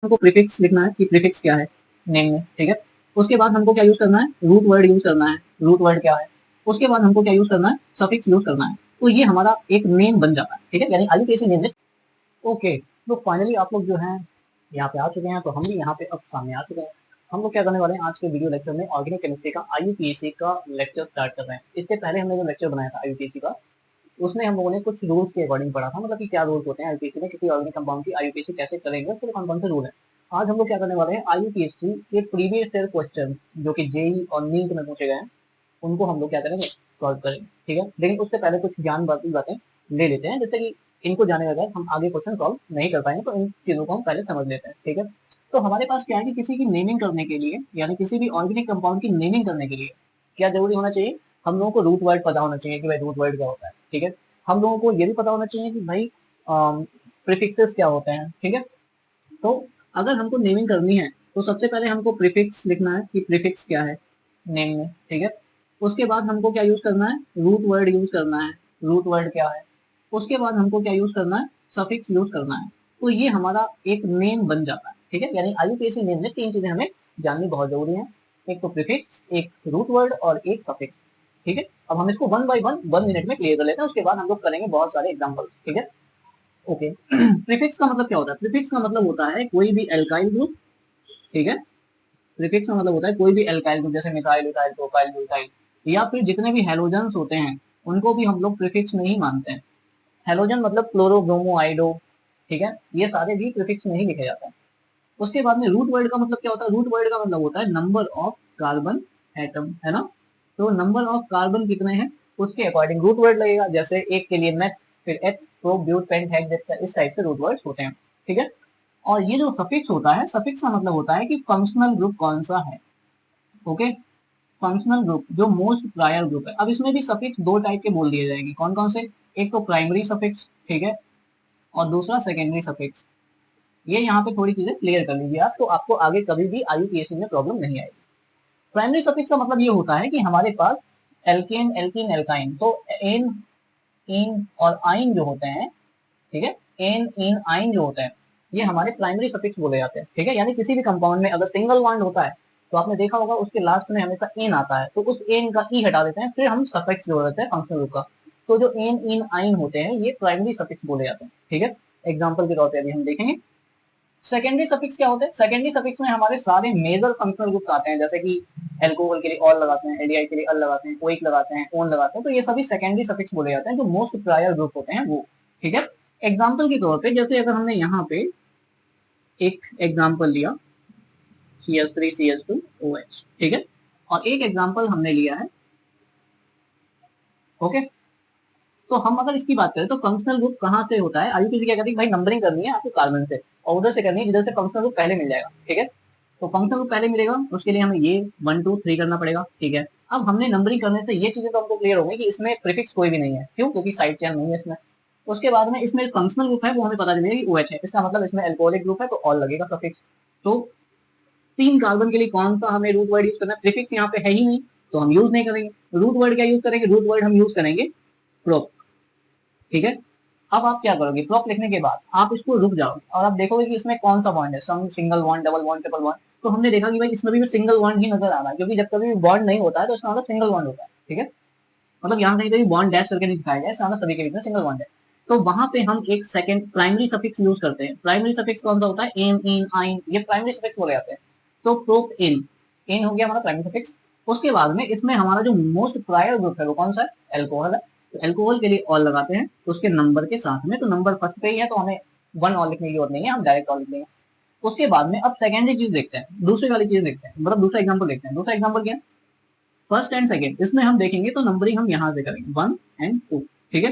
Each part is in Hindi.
हमको प्रीफिक्स लिखना है कि प्रीफिक्स क्या है नेम में, ठीक है। उसके बाद हमको क्या यूज करना है, रूट वर्ड यूज करना है, रूट वर्ड क्या है। उसके बाद हमको क्या यूज करना है, सफिक्स यूज करना है। तो ये हमारा एक नेम बन जाता है, ठीक है, यानी आईयूपीएसी नेम है। ओके, तो फाइनली आप लोग जो हैं यहाँ पे आ चुके हैं, तो हम भी यहाँ पे अब सामने आ चुके हैं। हम लोग क्या करने वाले हैं आज के वीडियो लेक्चर में, ऑर्गेनिक केमिस्ट्री का आईयूपीएसी का लेक्चर स्टार्ट कर रहे हैं। इससे पहले हमने जो लेक्चर बनाया था आईयूपीएसी का, उसमें हम लोगों ने कुछ रूल्स के अकॉर्डिंग पढ़ा था, मतलब कि क्या रूल्स होते हैं आईयूपीएसी में, किसी ऑर्गेनिक कंपाउंड की आईयूपीएसी कैसे करेंगे, उसके कौन कौन से रूल है। आज हम लोग क्या करने वाले हैं, आईयूपीएसी के प्रीवियस ईयर क्वेश्चन जो कि जेई और नीट में पूछे गए हैं, उनको हम लोग क्या करेंगे, सॉल्व करेंगे, ठीक है। लेकिन उससे पहले कुछ ज्ञान बातें ले लेते हैं, जैसे कि इनको जाने के बाद हम आगे क्वेश्चन सॉल्व नहीं कर पाएंगे, तो इन चीजों को हम पहले समझ लेते हैं, ठीक है। तो हमारे पास क्या है कि किसी की नेमिंग करने के लिए, यानी किसी भी ऑर्गेनिक कंपाउंड की नेमिंग करने के लिए क्या जरूरी होना चाहिए, हम लोगों को रूट वर्ड पता होना चाहिए कि भाई रूट वर्ड क्या होता है, ठीक है। हम लोगों को ये भी पता होना चाहिए कि भाई प्रीफिक्सेस क्या होते हैं, ठीक है। तो अगर हमको नेमिंग करनी है तो सबसे पहले हमको प्रीफिक्स लिखना है कि प्रीफिक्स क्या है नेम में, ठीक है। उसके बाद हमको क्या यूज करना है, रूट वर्ड यूज करना है, रूट वर्ड क्या है। उसके बाद हमको क्या यूज करना है, सफिक्स यूज करना है। तो ये हमारा एक नेम बन जाता है, ठीक है। यानी आईयूपीएसी नेम में तीन चीजें हमें जाननी बहुत जरूरी है, एक तो प्रीफिक्स, एक रूट वर्ड और एक सफिक्स, ठीक है। अब हम इसको वन बाय वन मिनट में क्लियर कर लेते हैं, उसके बाद हम लोग करेंगे बहुत सारे एग्जाम्पल, ठीक है। ओके, प्रीफिक्स का मतलब क्या होता है, प्रीफिक्स का मतलब होता है कोई भी एल्काइल ग्रुप, ठीक है। प्रीफिक्स का मतलब होता है कोई भी एल्काइल ग्रुप, जैसे मिथाइल, इथाइल, प्रोपाइल, ब्यूटाइल, या फिर जितने भी हेलोजन्स होते हैं उनको भी हम लोग प्रीफिक्स में ही मानते हैं। हेलोजन मतलब क्लोरो, ब्रोमो, आइडो, ठीक है, ये सारे भी प्रीफिक्स में ही लिखे जाते हैं। उसके बाद में रूट वर्ड का मतलब क्या होता है, रूट वर्ड का मतलब होता है नंबर ऑफ कार्बन एटम, है ना। तो नंबर ऑफ कार्बन कितने हैं उसके अकॉर्डिंग रूट वर्ड लगेगा, जैसे एक के लिए मेथ, फिर एथ, प्रो, ब्यूट, पेंट, हेक्स, इस टाइप से रूट वर्ड्स होते हैं, ठीक है। और ये जो सफिक्स होता है, सफिक्स का मतलब होता है कि फंक्शनल ग्रुप कौन सा है, ओके। फंक्शनल ग्रुप जो मोस्ट प्रायर ग्रुप है। अब इसमें भी सफिक्स दो टाइप के बोल दिए जाएंगे, कौन कौन से, एक तो प्राइमरी सफिक्स, ठीक है, और दूसरा सेकेंडरी सफिक्स। ये यहाँ पे थोड़ी चीजें क्लियर कर लीजिए आप, तो आपको आगे कभी भी आईयूपीएसी में प्रॉब्लम नहीं आएगी। प्राइमरी सफिक्स का मतलब ये होता है कि हमारे पास एल्केन, एल्कीन, एल्काइन, तो एन, इन और आइन जो होते हैं, ठीक है, एन, इन, आइन जो होते हैं, ये हमारे प्राइमरी सफिक्स बोले जाते हैं, ठीक है। यानी किसी भी कंपाउंड में अगर सिंगल बॉन्ड होता है तो आपने देखा होगा उसके लास्ट में हमेशा एन आता है, तो उस एन का ई हटा देते हैं, फिर हम सफिक्स जोड़ देते हैं फंक्शनल ग्रुप का। तो जो एन, इन, आइन होते हैं ये प्राइमरी सफिक्स बोले जाते हैं, ठीक है। एग्जाम्पल के तौर पर अभी हम देखेंगे। सेकेंडरी सफिक्स क्या होते हैं, सेकेंडरी सफिक्स में हमारे सारे मेजर फंक्शनल ग्रुप्स आते हैं, जैसे कि एल्कोहल के लिए ऑल लगाते हैं, एल्डिहाइड के लिए अल लगाते हैं, ओइक लगाते हैं, ओन लगाते हैं, तो ये सभी सेकेंडरी सफिक्स बोले जाते हैं, जो मोस्ट प्रायर ग्रुप होते हैं वो, ठीक है। एग्जाम्पल के तौर पे जैसे अगर हमने यहाँ पे एक एग्जाम्पल लिया CH3CH2OH, ठीक है, और एक एग्जाम्पल हमने लिया है, ओके। तो हम अगर इसकी बात करें तो फंक्शनल ग्रुप कहाँ से होता है, आईयूपीएसी क्या कहती है, भाई नंबरिंग करनी है आपको कार्बन से, और उधर से करनी है जिधर से फंक्शनल ग्रुप पहले मिल जाएगा, ठीक है। तो फंक्शनल ग्रुप पहले मिलेगा, उसके लिए हमें ये 1 2 3 करना पड़ेगा, ठीक है। अब हमने नंबरिंग करने से ये चीजें तो हमको क्लियर हो गई कि इसमें प्रीफिक्स कोई भी नहीं है, क्यों, क्योंकि साइड चेन नहीं है इसमें। उसके बाद में इसमें फंक्शनल ग्रुप है वो हमें पता चलेगा कि OH है, इसका मतलब इसमें एल्कोहलिक ग्रुप है, तो ऑल लगेगा सफिक्स। तो 3 कार्बन के लिए कौन सा हमें रूट वर्ड यूज करना है, प्रीफिक्स यहाँ पे है ही नहीं, तो हम यूज नहीं करेंगे। रूट वर्ड क्या यूज करेंगे, रूट वर्ड हम यूज करेंगे प्रोप, ठीक है। अब आप क्या करोगे, प्रोप लिखने के बाद आप इसको रुक जाओगे और आप देखोगे कि इसमें कौन सा बॉन्ड है, single bond, double bond, triple bond. तो हमने देखा कि भाई इसमें भी सिंगल बॉन्ड ही नजर आ रहा है, क्योंकि जब कभी बॉन्ड नहीं होता है तो इसका मतलब सिंगल बॉन्ड होता है, ठीक है। मतलब यहाँ कहीं पे भी बॉन्ड डैश करके नहीं दिखाया गया, इसका मतलब सभी के बीच में सिंगल बॉन्ड है। तो वहां पे हम एक सेकंड प्राइमरी सफिक्स यूज करते हैं। प्राइमरी सफिक्स कौन सा होता है, एन, इन, आइन, ये प्राइमरी सफिक्स बोले जाते हैं। तो प्रोप इन, इन हो गया हमारा प्राइमरी सफिक्स। उसके बाद में इसमें हमारा जो मोस्ट प्रायर ग्रुप है वो कौन सा है, एल्कोहल है। तो एल्कोहल के लिए ऑल लगाते हैं उसके नंबर के साथ में, तो नंबर फर्स्ट पे ही है तो हमें 1 ऑल लिखने की जरूरत नहीं है, हम डायरेक्ट ऑल लिख देंगे। उसके बाद में अब सेकेंडरी चीज देखते हैं, दूसरी वाली चीज देखते हैं, मतलब दूसरा एग्जाम्पल देखते हैं। दूसरा एग्जाम्पल क्या है, फर्स्ट एंड सेकंड, इसमें हम देखेंगे तो नंबरिंग हम यहाँ से करेंगे 1 एंड 2, ठीक है।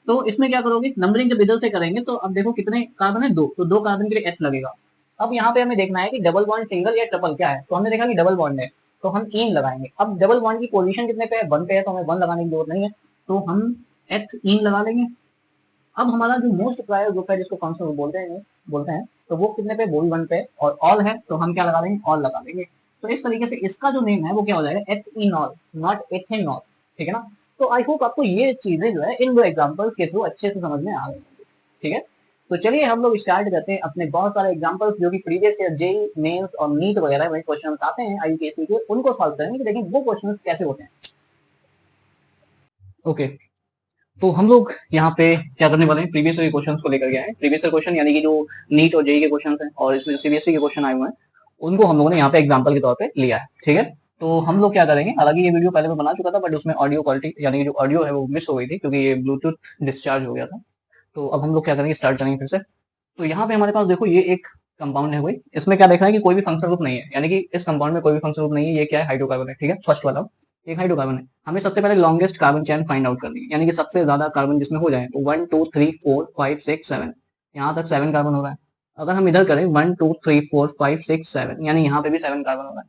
तो इसमें क्या करोगे, नंबरिंग जब इधर से करेंगे तो अब देखो कितने कार्बन है, 2, तो 2 कार्बन के लिए एच लगेगा। अब यहाँ पे हमें देखना है कि डबल बॉन्ड, सिंगल या ट्रिपल क्या है, तो हमने देखा कि डबल बॉन्ड है तो हम इन लगाएंगे। अब डबल बॉन्ड की पोजीशन कितने पे है, 1 पे है, तो हमें 1 लगाने की जरूरत नहीं है, तो हम एच इन लगा लेंगे। अब हमारा जो मोस्ट प्रायर ग्रुप है जिसको फंक्शनल ग्रुप बोलते हैं, तो वो कितने पे, वो भी 1 पे और ऑल है, तो हम क्या लगा लेंगे, ऑल लगा लेंगे। तो इस तरीके से इसका जो नेम है वो क्या हो जाएगा, एथ इनॉल, नॉट एथेनॉल, ठीक है ना। तो आई होप आपको ये चीजें जो है इन दो एग्जांपल्स के थ्रू अच्छे से समझ में आ गई, ठीक है। तो चलिए हम लोग स्टार्ट करते हैं अपने बहुत सारे एग्जांपल्स जो कि प्रीवियस ईयर जेई मेंस और नीट वगैरह में क्वेश्चन आते हैं आईयूपीएससी के, उनको सॉल्व करेंगे कि देखिए वो क्वेश्चन कैसे होते हैं। ओके, तो हम लोग यहाँ पे क्या करने वाले हैं, प्रीवियस ईयर क्वेश्चंस को लेकर गए हैं। प्रीवियस ईयर क्वेश्चन यानी कि जो नीट और जेई के क्वेश्चन हैं और इसमें सीबीएसई के क्वेश्चन आए हुए हैं, उनको हम लोगों ने यहाँ पे एग्जाम्पल के तौर पे लिया है। ठीक है, तो हम लोग क्या करेंगे, हालांकि ये वीडियो पहले मैं बना चुका था बट उसमें ऑडियो क्वालिटी यानी कि जो ऑडियो है वो मिस हो गई थी क्योंकि ये ब्लूटूथ डिस्चार्ज हो गया था। तो अब हम लोग क्या करेंगे, स्टार्ट करेंगे फिर से। तो यहाँ पे हमारे पास देखो ये एक कंपाउंड है कोई, इसमें क्या देखना है कि कोई भी फंक्शनल ग्रुप नहीं है, यानी कि इस कंपाउंड में कोई भी फंक्शनल ग्रुप नहीं है। ये क्या है, हाइड्रोकार्बन है। ठीक है, फर्स्ट वाला एक हाइड्रोकार्बन है। हमें सबसे पहले longest carbon chain find out करनी है, यानी कि सबसे ज्यादा कार्बन जिसमें हो जाए। तो 1 2 3 4 5 6 7, यहाँ तक 7 कार्बन हो रहा है। अगर हम इधर करें 1 2 3 4 5 6 7, यानी यहाँ पे भी 7 कार्बन हो रहा है।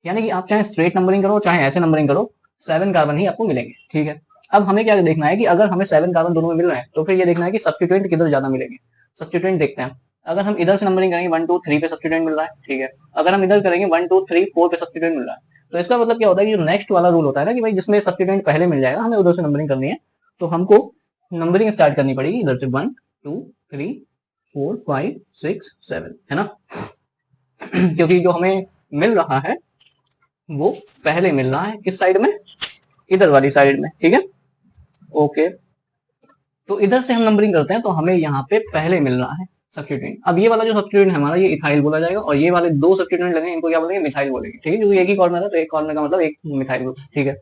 यानी कि आप चाहे स्ट्रेट नंबरिंग करो चाहे ऐसे नंबरिंग करो, 7 कार्बन ही आपको मिलेंगे। ठीक है, अब हमें क्या देखना है कि अगर हमें 7 कार्बन दोनों में मिल रहे हैं तो फिर ये देखना है कि सब्स्टिट्यूएंट किधर ज्यादा मिलेंगे। सब्स्टिट्यूएंट देखते हैं। अगर हम इधर से नंबरिंग करेंगे 1 2 3 पे सब्स्टिट्यूएंट मिल रहा है। ठीक है, अगर हम इधर करेंगे 1 2 3 4 पे सब्स्टिट्यूएंट मिल रहा है, तो इसका मतलब क्या होता है कि जो नेक्स्ट वाला रूल होता है ना कि भाई जिसमें सब्स्टिट्यूएंट पहले मिल जाएगा हमें उधर से नंबरिंग करनी है। तो हमको नंबरिंग स्टार्ट करनी पड़ेगी इधर से 1 2 3 4 5 6 7, है ना। क्योंकि जो हमें मिल रहा है वो पहले मिल रहा है किस साइड में, इधर वाली साइड में। ठीक है, ओके, तो इधर से हम नंबरिंग करते हैं तो हमें यहाँ पे पहले मिल रहा है सब्स्टिट्यूएंट। अब ये वाला जो सब्स्टिट्यूएंट है हमारा ये इथाइल बोला जाएगा, और ये वाले दो सब्स्टिट्यूएंट लगे इनको क्या बोलेंगे, मिथाइल बोलेंगे। ठीक है, क्योंकि एक ही कॉर्नर है तो एक कॉर्नर का मतलब एक मिथाइल ग्रुप। ठीक है,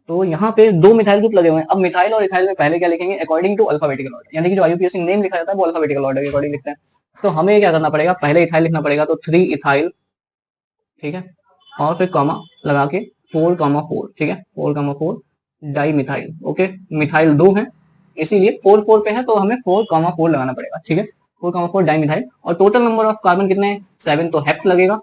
तो यहाँ पे दो मिथाइल ग्रुप लगे हुए हैं। अब मिथाइल और इथाइल में पहले क्या लिखेंगे, अकॉर्डिंग टू अल्फाबेटिकल ऑर्डर, यानी कि जो आईयूपीएससी नेम लिखा जाता है वो अल्फाबेटिकल ऑर्डर के अकॉर्डिंग लिखते हैं। तो हमें क्या करना पड़ेगा, पहले इथाइल लिखना पड़ेगा, तो 3 इथाइल। ठीक है, और फिर कॉमा लगा के 4 कॉमा 4। ठीक है, 4 comma 4 di methyl. Okay, methyl दो है इसीलिए 4 4 पे है तो हमें 4 कॉमा 4 लगाना पड़ेगा। ठीक है, 4 कॉमा 4 डाई मिथाइल, और टोटल नंबर ऑफ कार्बन कितने हैं, 7, तो हेप्स लगेगा।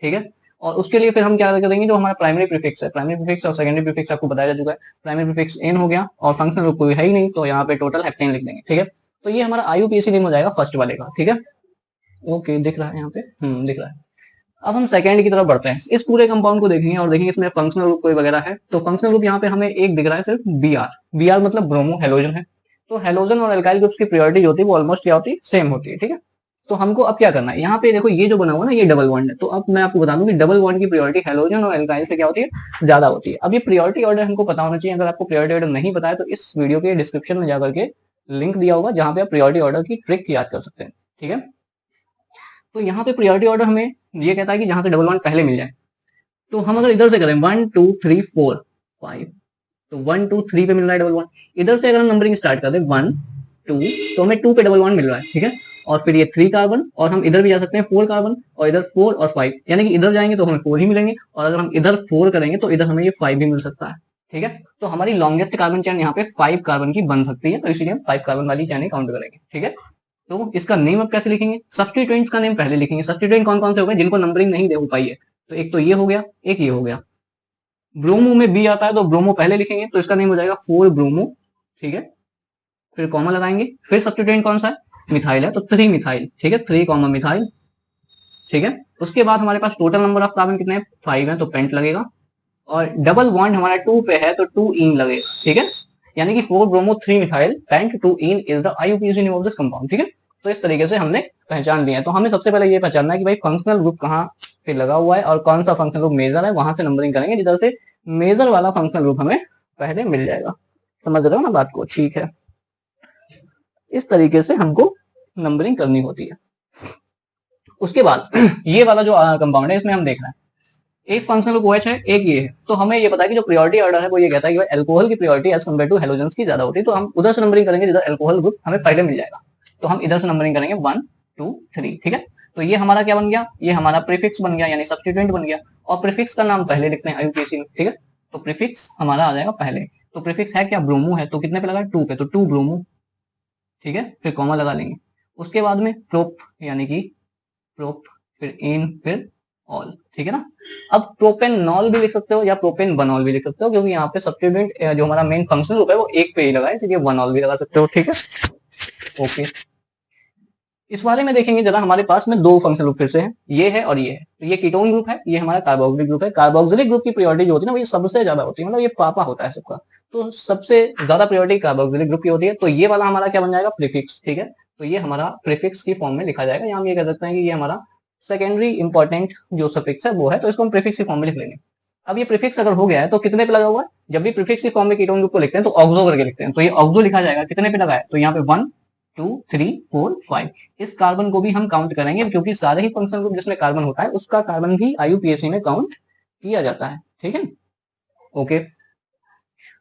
ठीक है, और उसके लिए फिर हम क्या करेंगे, जो हमारा प्राइमरी प्रीफिक्स है, प्राइमरी प्रीफिक्स और सेकेंडरी प्रीफिक्स आपको बताया जा चुका है। प्राइमरी प्रीफिक्स एन हो गया और फंक्शनल ग्रुप कोई है ही नहीं तो यहाँ पे टोटल हेप्टेन लिख देंगे। ठीक है, तो ये हमारा आईयूपीएसी नेम हो जाएगा फर्स्ट वाले का। ठीक है, ओके, दिख रहा है यहाँ पे, दिख रहा है। अब हम सेकंड की तरफ बढ़ते हैं, इस पूरे कंपाउंड को देखेंगे और देखेंगे इसमें फंक्शनल ग्रुप कोई वगैरह है। तो फंक्शनल ग्रुप यहाँ पे हमें एक दिख रहा है सिर्फ Br। Br मतलब ब्रोमो हेलोजन है। तो हेलोजन और एल्काइल ग्रुप्स की प्रायोरिटी जो होती है वो ऑलमोस्ट क्या होती है, सेम होती है। ठीक है, तो हमको अब क्या करना है, यहाँ पे देखो ये जो बना हुआ ना ये डबल बॉन्ड है। तो अब मैं आपको बता दूं कि डबल बॉन्ड की प्रायोरिटी हेलोजन और एल्काइल से क्या होती है, ज्यादा होती है। अब ये प्रायोरिटी ऑर्डर हमको पता होना चाहिए। अगर आपको प्रायोरिटी ऑर्डर नहीं पता है तो इस वीडियो के डिस्क्रिप्शन में जाकर के लिंक दिया होगा जहां पे आप प्रायोरिटी ऑर्डर की ट्रिक याद कर सकते हैं। ठीक है, तो यहाँ पे प्रायोरिटी ऑर्डर हमें ये कहता है कि जहां से डबल बॉन्ड पहले मिल जाए। तो हम अगर इधर से करें 1 2 3 4 5, तो 1 2 3 पे मिल रहा है डबल बॉन्ड। इधर से अगर हम नंबरिंग स्टार्ट कर दें 1 2, तो हमें 2 पे डबल बॉन्ड मिल रहा है। ठीक है, और फिर ये 3 कार्बन, और हम इधर भी जा सकते हैं 4 कार्बन, और इधर 4 और 5, यानी कि इधर जाएंगे तो हमें 4 ही मिलेंगे, और अगर हम इधर 4 करेंगे तो इधर हमें ये 5 भी मिल सकता है। ठीक है, तो हमारी लॉन्गेस्ट कार्बन चेन यहाँ पे 5 कार्बन की बन सकती है, तो इसलिए हम 5 कार्बन वाली चेन काउंट करेंगे। ठीक है, तो इसका नेम अब कैसे लिखेंगे, सब्स्टिट्यूएंट्स का नेम पहले लिखेंगे। सब्स्टिट्यूएंट कौन कौन से हो गए जिनको नंबरिंग नहीं दे हो पाई है, तो एक तो ये हो गया, एक ये हो गया। ब्रोमो में बी आता है तो ब्रोमो पहले लिखेंगे, तो इसका नेम हो जाएगा 4 ब्रोमो। ठीक है, फिर कॉमा लगाएंगे, फिर सब्स्टिट्यूएंट कौन सा है, मिथाइल है तो 3 मिथाइल। ठीक है, 3 कॉमा मिथाइल। ठीक है, उसके बाद हमारे पास टोटल नंबर ऑफ कार्बन कितने हैं, 5 है तो पेंट लगेगा, और डबल बॉन्ड हमारा 2 पे है तो 2 इन लगेगा। ठीक है, यानी कि 4 bromo 3 methyl paint 2 in is the IUPAC name of this compound. ठीक है, तो इस तरीके से हमने पहचान लिया है। तो हमें सबसे पहले ये पहचानना है कि भाई फंक्शनल ग्रुप कहाँ पे लगा हुआ है और कौन सा फंक्शनल ग्रुप मेजर है, वहां से नंबरिंग करेंगे जिधर से मेजर वाला फंक्शनल ग्रुप हमें पहले मिल जाएगा। समझ रहे हो ना बात को, ठीक है, इस तरीके से हमको नंबरिंग करनी होती है। उसके बाद ये वाला जो कंपाउंड है इसमें हम देख रहे हैं एक फंक्शनल ग्रुप OH है, एक ये है। तो हमें ये पता है कि जो प्रायोरिटी ऑर्डर है वो ये कहता है कि अल्कोहल की priority as compare to halogens की ज्यादा होती है। तो हम उधर से नंबरिंग करेंगे जिधर अल्कोहल ग्रुप हमें पहले मिल जाएगा। तो हम इधर से नंबरिंग करेंगे 1 2 3। ठीक है, तो ये हमारा क्या बन गया, ये हमारा प्रीफिक्स बन गया, यानी सब्स्टिट्यूएंट बन गया। और प्रीफिक्स का नाम पहले लिखते हैं आईयूपीएसी में। ठीक है, तो प्रीफिक्स हमारा आ जाएगा पहले। तो प्रीफिक्स है क्या, ब्रोमो है, तो कितने पे लगा, 2 पे, तो 2 ब्रोमो। ठीक है, फिर कॉमा लगा लेंगे। उसके बाद में प्रोप, यानी कि प्रोप, फिर इन, फिर ऑल। ठीक है ना। अब प्रोपेनॉल भी लिख सकते हो या प्रोपेनबनॉल भी लिख सकते हो, क्योंकि यहाँ पे सब्स्टिट्यूएंट जो हमारा मेन फंक्शनल ग्रुप है वो एक पे ही लगा है, इसलिए बनॉल भी लगा सकते हो। ठीक है, ओके। इस वाले में देखेंगे जरा, हमारे पास में दो फंक्शनल ग्रुप फिर से है, ये है और ये है। तो ये कीटोन ग्रुप है, ये हमारा कार्बोक्सिलिक ग्रुप है। कार्बोक्सिलिक ग्रुप की प्रायोरिटी जो होती है ना वो ये सबसे ज्यादा होती है, मतलब ये पापा होता है सबका। तो सबसे ज्यादा प्रायोरिटी कार्बोक्सिलिक ग्रुप की होती है। तो ये वाला हमारा क्या बन जाएगा, प्रीफिक्स। ठीक है, तो ये हमारा प्रीफिक्स की फॉर्म में लिखा जाएगा। यहाँ हम ये कह सकते हैं कि ये हमारा सेकेंडरी इंपॉर्टेंट जो सफिक्स है वो है, तो इसको हम प्रीफिक्स की फॉर्म में लिख लेंगे। अब ये प्रीफिक्स अगर हो गया है तो कितने पे लगा हुआ है, जब भी प्रीफिक्स की फॉर्म में कीटोन ग्रुप को लिखते हैं तो ऑक्सो करके लिखते हैं, तो ये ऑक्सो लिखा जाएगा कितने पे लगा है, तो यहाँ पे 1 2 3 4 5। इस कार्बन को भी हम काउंट करेंगे क्योंकि सारे ही फंक्शनल ग्रुप जिसमें कार्बन होता है उसका कार्बन भी IUPAC में काउंट किया जाता है। ठीक है, ओके।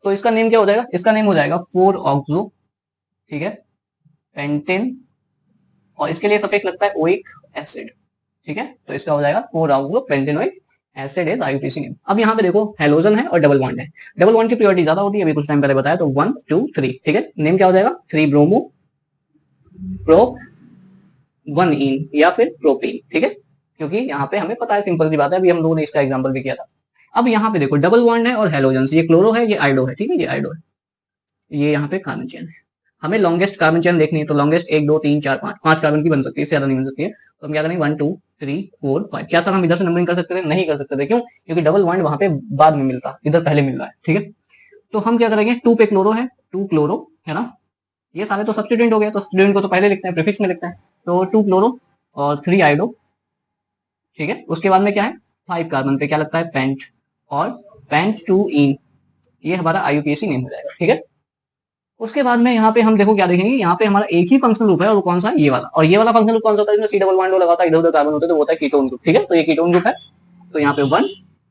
तो इसका नेम क्या हो जाएगा, इसका नेम हो जाएगा 4 ऑक्सो, ठीक है, पेंटेन, और इसके लिए सफिक्स लगता है ओइक एसिड। ठीक है, तो इसका हो जाएगा 4 oxo pentanoic acid is IUPAC name. अब यहाँ पे देखो हेलोजन है और डबल बॉन्ड है, डबल बॉन्ड की प्योरिटी ज्यादा होती है, अभी कुछ टाइम पहले बताया, तो 1 2 3। ठीक है, नेम क्या हो जाएगा 3 ब्रोमो प्रोप 1 इन या फिर प्रोपीन। ठीक है, क्योंकि यहाँ पे हमें पता है, सिंपल सी बात है, अभी हम लोगों ने इसका एग्जांपल भी किया था। अब यहाँ पे देखो डबल बॉन्ड है और हेलोजन, ये क्लोरो है ये आइडो है। ठीक है, ये आइडो है, ये यहाँ पे कार्बन चेन है। हमें लॉन्गेस्ट कार्बन चेन देखनी है, तो लॉन्गेस्ट 1 2 3 4 5 5 कार्बन की बन सकती है, इससे ज्यादा नहीं बन सकती है। तो हम क्या करेंगे 1 2 3 4 5। क्या सर हम इधर से नंबरिंग कर सकते थे, नहीं कर सकते थे, क्यों, क्योंकि डबल बॉन्ड वहां पे बाद में मिलता, इधर पहले मिल रहा है। ठीक है, तो हम क्या करेंगे 2 पे क्लोरो है, 2 क्लोरो है ना, ये सारे तो सब्स्टिट्यूएंट हो गए, तो सब्स्टिट्यूएंट को तो पहले लिखते हैं, प्रीफिक्स में लिखते हैं, तो 2 क्लोरो और 3 आइडो। ठीक है, उसके बाद में क्या है 5 कार्बन पे क्या लगता है पेंट, और पेंट 2 इन, ये हमारा IUPAC नेम हो जाएगा। ठीक है, उसके बाद में यहाँ पे हम देखो क्या देखेंगे, यहाँ पे हमारा एक ही फंक्शनल ग्रुप है, और वो कौन सा है, ये वाला। और ये वाला फंक्शनल ग्रुप कौन सा होता है, इसमें C डबल बॉन्ड लगा होता है, इधर उधर कार्बन होते हैं, तो वो होता है कीटोन ग्रुप। ठीक है, तो ये कीटोन ग्रुप है, तो यहाँ पे 1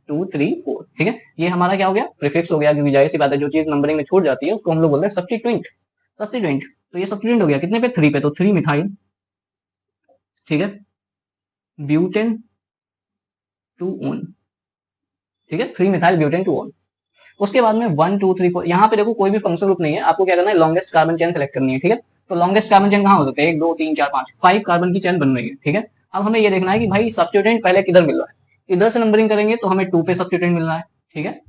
2 3 4। ठीक है, ये हमारा क्या हो गया प्रीफिक्स हो गया, क्योंकि जाहिर सी बात है जो चीज नंबरिंग में छूट जाती है उसको हम लोग बोलते हैं सब्स्टिट्यूएंट। सब्स्टिट्यूएंट, तो ये सब्स्टिट्यूएंट हो गया कितने पे 3 पे, तो 3 मिथाइल, ठीक है, ब्यूटेन 2 ओन। ठीक है, 3 मिथाइल ब्यूटेन 2 ओन। उसके बाद में 1 2 3 4, यहाँ पे देखो कोई भी फंक्शनल ग्रुप नहीं है, आपको क्या करना है लॉन्गेस्ट कार्बन चेन सेलेक्ट करनी है। ठीक है, तो लॉन्गेस्ट कार्बन चेन कहाँ हो सकते हैं, 1 2 3 4 5, 5 कार्बन की चेन बन रही है। ठीक है, अब हमें ये देखना है कि भाई सब्स्टिट्यूएंट पहले किधर मिल रहा है, इधर से नंबरिंग करेंगे तो हमें 2 पे सब्स्टिट्यूएंट मिल रहा है। ठीक है,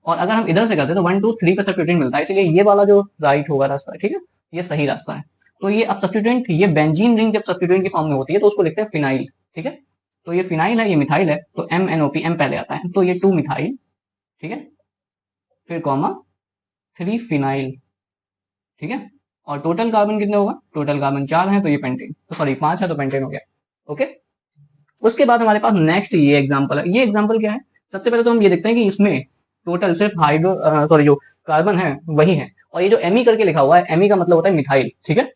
और अगर हम इधर से करते हैं तो 1 2 3 पे सब्स्टिट्यूएंट मिलता है, इसलिए ये वाला जो राइट होगा रास्ता, ठीक है, ये सही रास्ता है। तो ये अब सब्स्टिट्यूएंट, ये बेंजीन रिंग जब सब्स्टिट्यूएंट की फॉर्म में होती है तो उसको लिखते हैं फिनाइल। ठीक है, तो ये फिनाइल है, ये मिथाइल है, तो MnOP, M पहले आता है, तो ये 2 मिथाइल, ठीक है, फिर कॉमा 3 फिनाइल। ठीक है, और टोटल कार्बन कितने होगा, टोटल कार्बन 4 है, तो ये पेंटेन, तो सॉरी 5 है, तो पेंटेन हो गया। ओके, उसके बाद हमारे पास नेक्स्ट ये एग्जांपल है। ये एग्जांपल क्या है, सबसे पहले तो हम ये देखते हैं कि इसमें टोटल सिर्फ हाइड्रो सॉरी जो कार्बन है वही है, और ये जो एमी करके लिखा हुआ है, एमी का मतलब होता है मिथाइल। ठीक है,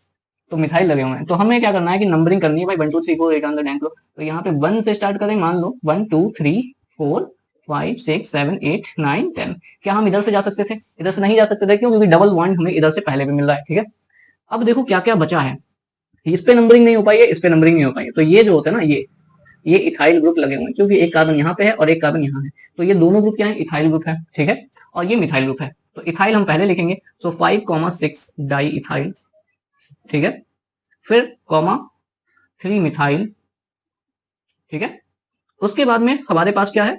तो मिथाइल लगे हुए हैं, तो हमें क्या करना है कि नंबरिंग करनी है भाई 1 2 3 4 8 ऑन द लो। तो यहाँ पे 1 से स्टार्ट करें, मान लो 1 2 3 4 5 6 7 8 9 10। क्या हम इधर से जा सकते थे, इधर से नहीं जा सकते थे, क्यों, क्योंकि डबल बॉन्ड हमें इधर से पहले भी मिल रहा है। ठीक है, अब देखो क्या क्या बचा है, इस पे नंबरिंग नहीं हो पाई है, इस पे नंबरिंग नहीं हो पाई है, तो ये जो होता है ना, ये इथाइल ग्रुप लगे हुए हैं, क्योंकि एक कार्बन यहाँ पे है और एक कार्बन यहाँ है, तो ये दोनों ग्रुप क्या है, इथाइल ग्रुप है। ठीक है, और ये मिथाइल ग्रुप है, तो इथाइल हम पहले लिखेंगे, सो 5,6 डाई इथाइल। ठीक है, फिर कॉमा 3 मिथाइल। ठीक है, उसके बाद में हमारे पास क्या है,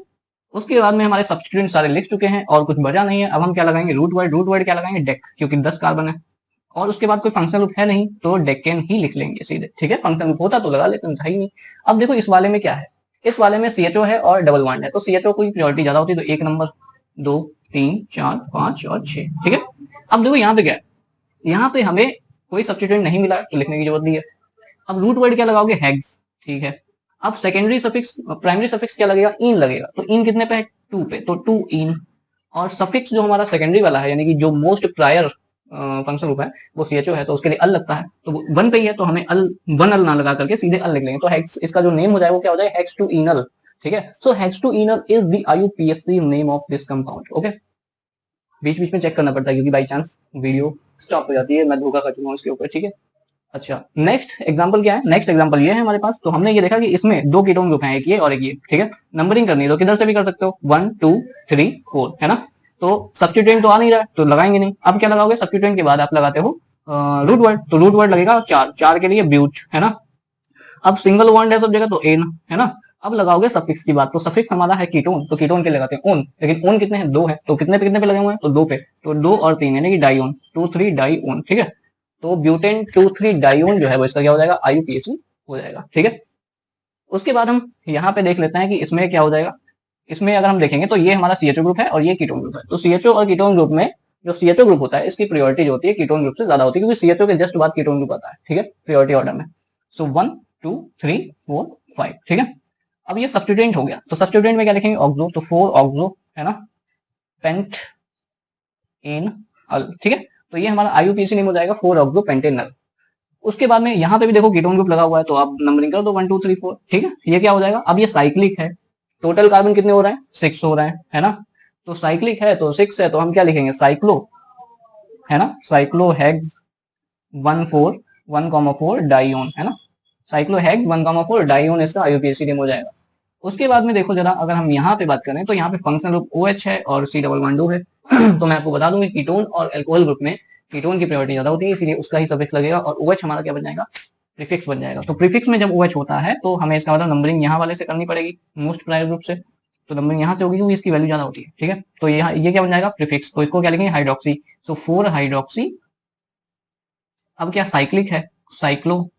उसके बाद में हमारे सब्स्टिट्यूएंट सारे लिख चुके हैं और कुछ बचा नहीं है। अब हम क्या लगाएंगे रूट वर्ड, रूट वर्ड क्या लगाएंगे डेक, क्योंकि 10 कार्बन है, और उसके बाद कोई फंक्शनल ग्रुप है नहीं तो डेकेन ही लिख लेंगे सीधे। ठीक है, फंक्शनल ग्रुप होता तो लगा लेते हैं, था ही नहीं। अब देखो इस वाले में क्या है, इस वाले में CHO है और डबल बॉन्ड है, तो CHO की प्योरिटी ज्यादा होती है, तो 1 नंबर 2 3 4 5 और 6। ठीक है, अब देखो यहाँ पे क्या है, यहाँ पे हमें कोई सब्स्टिट्यूएंट नहीं मिला तो लिखने की जरूरत नहीं है। अब रूट वर्ड क्या लगाओगे हेक्स। ठीक है, अब सेकेंडरी सफिक्स, प्राइमरी सफिक्स क्या लगेगा, इन लगेगा, तो इन कितने पे है 2 पे, तो 2 इन। और सफिक्स जो हमारा सेकेंडरी वाला है, यानी कि जो मोस्ट प्रायर फंक्शन ग्रुप है वो CHO है, तो उसके लिए अल लगता है, तो 1 पे ही है, तो हमें अल 1 अल ना लगा करके सीधे अल लिख लेंगे, तो हेक्स, इसका जो नेम हो जाए वो क्या हो जाए हेक्स टू इनल। ठीक है, so hex two enal is the IUPAC name of this compound. Okay, बीच बीच में चेक करना पड़ता है क्योंकि बाई चांस वीडियो स्टॉप हो जाती है, मैं धोखा कर चुका हूँ इसके ऊपर। ठीक है, अच्छा नेक्स्ट एग्जांपल क्या है, नेक्स्ट एग्जांपल ये है हमारे पास, तो हमने ये देखा कि इसमें 2 कीटोन ग्रुप हैं, एक ये और एक ये। ठीक है, नंबरिंग करनी है तो किधर से भी कर सकते हो, 1 2 3 4, है ना, तो सब्स्टिट्यूएंट तो आ नहीं रहा है तो लगाएंगे नहीं। अब क्या लगाओगे, सब्स्टिट्यूएंट के बाद आप लगाते हो रूट वर्ड, तो रूट वर्ड लगेगा 4, 4 के लिए ब्यूट, है ना। अब सिंगल बॉन्ड है सब जगह, तो एन, है ना। अब लगाओगे सफिक्स की बात, तो सफिक्स हमारा है कीटोन, तो कीटोन के लगाते हैं ओन, लेकिन ओन कितने हैं 2 है, तो कितने पे लगे हुए हैं, तो 2 पे, तो 2 और 3 यानी कि डाइओन, 2 3 डाइओन। ठीक है, तो ब्यूटेन 2 3 डाइओन जो है वो इसका क्या हो जाएगा IUPAC हो जाएगा। ठीक है, उसके बाद हम यहाँ पे देख लेते हैं कि इसमें क्या हो जाएगा। इसमें अगर हम देखेंगे तो ये हमारा CHO ग्रुप है और ये कीटोन ग्रुप है, तो CHO और कीटोन ग्रुप में जो सीएचओ ग्रुप होता है इसकी प्रायोरिटी जो होती है कीटोन ग्रुप से ज्यादा होती है, क्योंकि सीएचओ के जस्ट बाद कीटोन ग्रुप आता है, ठीक है, प्रायोरिटी ऑर्डर में। सो 1 2 3 4 5, ठीक है। अब ये सब्स्टिट्यूएंट हो गया, तो सब्स्टिट्यूएंट में क्या लिखेंगे, ऑक्सो, तो 4 ऑक्सो है ना, पेंट इन अल, ठीक है। तो ये हमारा आईयूपीएसी नेम हो जाएगा 4 ऑक्सो पेंटेनल। उसके बाद में यहाँ पे भी देखो कीटोन ग्रुप लगा हुआ है, तो आप नंबरिंग कर दो 1 2 3 4, ठीक है। ये क्या हो जाएगा, अब ये साइक्लिक है, टोटल कार्बन कितने हो रहे हैं, 6 हो रहे हैं, है ना। तो साइक्लिक है तो 6 है, तो हम क्या लिखेंगे, साइक्लो, है ना, साइक्लोहेक्स 1,4 डाइओन, है ना, साइक्लोहेक्स 1,4 डाइओन इसका आईयूपीएसी नेम हो जाएगा। उसके बाद में देखो जरा, अगर हम यहाँ पे बात करें तो यहाँ पे फंक्शनल ग्रुप OH है और C112 है। तो मैं आपको बता दूं कि कीटोन और अल्कोहल ग्रुप में कीटोन की प्रायोरिटी ज्यादा होती है, इसीलिए उसका ही सफिक्स लगेगा और OH हमारा क्या बन जाएगा, प्रीफिक्स बन जाएगा। तो प्रीफिक्स में जब OH होता है तो हमें इसका मतलब नंबरिंग यहाँ वाले से करनी पड़ेगी, मोस्ट प्रायर ग्रुप से, तो नंबरिंग यहाँ से होगी क्योंकि इसकी वैल्यू ज्यादा होती है, ठीक है। तो यहाँ ये क्या बन जाएगा, प्रीफिक्स, तो इसको क्या लिखेंगे, हाइड्रोक्सी। सो 4 हाइड्रोक्सी, अब क्या साइक्लिक है, साइक्लो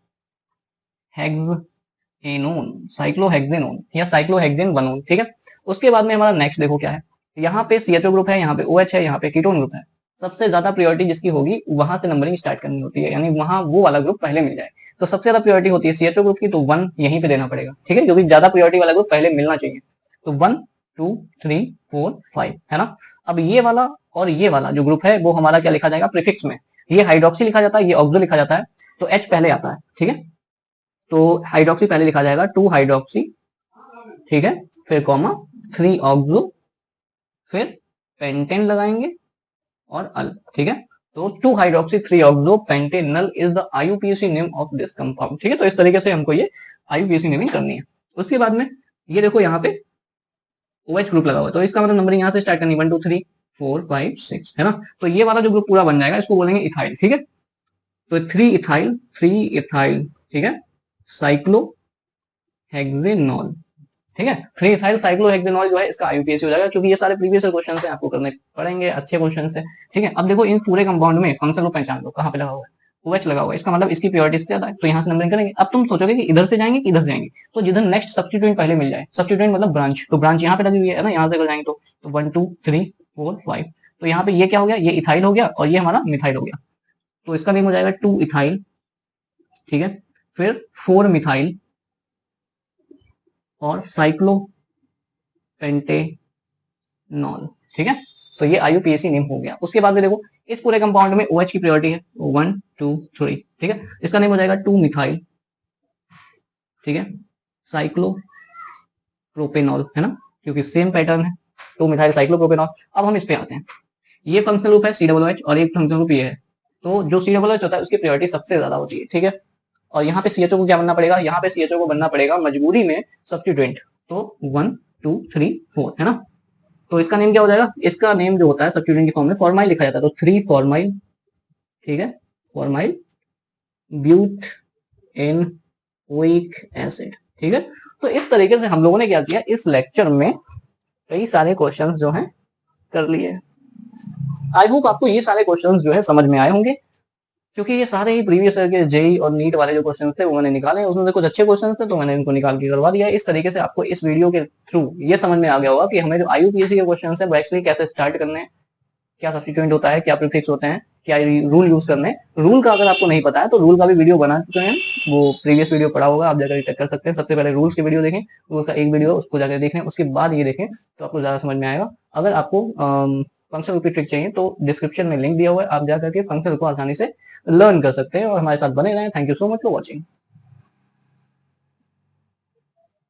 हेक्सेनोन, साइक्लोहेक्सेनोन या साइक्लोहेक्सेन 1, ठीक है। उसके बाद में हमारा नेक्स्ट देखो क्या है, यहाँ पे सीएचओ ग्रुप है, यहाँ पे OH है, यहाँ पे कीटोन ग्रुप है। सबसे ज्यादा प्रायोरिटी जिसकी होगी वहां से नंबरिंग स्टार्ट करनी होती है, यानी वहां वो वाला ग्रुप पहले मिल जाए। तो सबसे ज्यादा प्रायोरिटी होती है सीएचओ ग्रुप की, तो 1 यहीं पे देना पड़ेगा, ठीक है, क्योंकि ज्यादा प्रायोरिटी वाला ग्रुप पहले मिलना चाहिए। तो 1 2 3 4 5, है ना। अब ये वाला और ये वाला जो ग्रुप है वो हमारा क्या लिखा जाएगा, प्रीफिक्स में। ये हाइड्रोक्सी लिखा जाता है, ये ऑक्सो लिखा जाता है, तो H पहले आता है, ठीक है। तो हाइड्रोक्सी पहले लिखा जाएगा 2 हाइड्रोक्सी, ठीक है, फिर कॉमा 3 ऑक्सो, फिर पेंटेन लगाएंगे और अल, ठीक है। तो 2 hydroxy 3 oxo Pantanal is the IUPAC name of this compound, ठीक है। तो इस तरीके से हमको ये आईयूपीएसी नेमिंग करनी है। उसके बाद में ये देखो यहाँ पे OH ग्रुप लगा हुआ है, तो इसका मतलब नंबरिंग यहाँ से स्टार्ट करनी, 1 2 3 4 5 6, है ना। तो ये वाला जो ग्रुप पूरा बन जाएगा इसको बोलेंगे इथाइल, ठीक है। तो 3 इथाइल, ठीक है, साइक्लोहेक्सेनॉल, ठीक है। 3 इथाइल साइक्लोहेक्सेनॉल जो है इसका आईयूपीएसी हो जाएगा, क्योंकि ये सारे प्रीवियस क्वेश्चन है, आपको करने पड़ेंगे, अच्छे क्वेश्चन है, ठीक है। अब देखो इन पूरे कंपाउंड में फंक्शन ग्रुप पहचान लो, कहाँ पे लगा हुआ है, OH लगा हुआ है, इसका मतलब इसकी प्योरिटी ज्यादा है, तो यहाँ से नंबरिंग करेंगे। अब तुम सोचोगे कि इधर से जाएंगे कि इधर से जाएंगे, तो जिधर नेक्स्ट सब्स्टिट्यूएंट पहले मिल जाए, सब्स्टिट्यूएंट मतलब ब्रांच, तो ब्रांच यहाँ पे लगी हुई है ना, यहाँ से अगर जाएंगे तो 1 2 3 4 5, तो यहाँ पे ये क्या हो गया, ये इथाइल हो गया और ये हमारा मिथाइल हो गया, तो इसका नेम हो जाएगा 2 इथाइल, ठीक है। फिर 4 मिथाइल और साइक्लोपेंटेनॉल, ठीक है। तो ये आईयूपीएसी नेम हो गया। उसके बाद में देखो इस पूरे कंपाउंड में OH की प्रायोरिटी है 1 2 3, ठीक है। इसका नेम हो जाएगा 2 मिथाइल, ठीक है, साइक्लोप्रोपेनॉल, है ना, क्योंकि सेम पैटर्न है, 2 मिथाइल साइक्लोप्रोपेनॉल। अब हम इस पे आते हैं, ये फंक्शनल ग्रुप है COOH और एक फंक्शनल ग्रुप ये है, तो जो COOH होता है उसकी प्रायोरिटी सबसे ज्यादा होती है, ठीक है। और यहाँ पे CHO को क्या बनना पड़ेगा, यहाँ पे CHO को बनना पड़ेगा मजबूरी में सब्स्टिट्यूएंट, तो 1 2 3 4, है ना। तो इसका नेम क्या हो जाएगा, इसका नेम जो होता है सब्स्टिट्यूएंट की फॉर्म में फॉर्माइल लिखा जाता है, तो 3 फॉर्माइल, ठीक है, फॉर्माइल ब्यूट एनोइक एसिड, ठीक है। तो इस तरीके से हम लोगों ने क्या किया, इस लेक्चर में कई सारे क्वेश्चंस जो हैं कर लिए। आई होप आपको ये सारे क्वेश्चंस जो है समझ में आए होंगे, क्योंकि ये सारे ही प्रीवियस ईयर के जेई और नीट वाले जो क्वेश्चन थे वो मैंने निकाले, उसमें से कुछ अच्छे क्वेश्चन थे तो मैंने इनको निकाल के करवा दिया। इस तरीके से आपको इस वीडियो के थ्रू ये समझ में आ गया होगा कि हमें जो आईयूपीएसी के क्वेश्चन है वो एक्चुअली कैसे स्टार्ट करने हैं, क्या सब्स्टिट्यूएंट होता है, क्या प्रीफिक्स होते हैं, क्या रूल यूज करने हैं। रूल का अगर आपको नहीं पता है तो रूल का भी वीडियो बना चुके हैं, वो प्रीवियस वीडियो पड़ा होगा, आप जाकर चेक कर सकते हैं। सबसे पहले रूल्स की वीडियो देखें, रूल का एक वीडियो उसको जाकर देखें, उसके बाद ये देखें तो आपको ज्यादा समझ में आएगा। अगर आपको फंक्शन की ट्रिक चाहिए तो डिस्क्रिप्शन में लिंक दिया हुआ है, आप जाकर के फंक्शन को आसानी से लर्न कर सकते हैं और हमारे साथ बने रहें। Thank you so much for watching.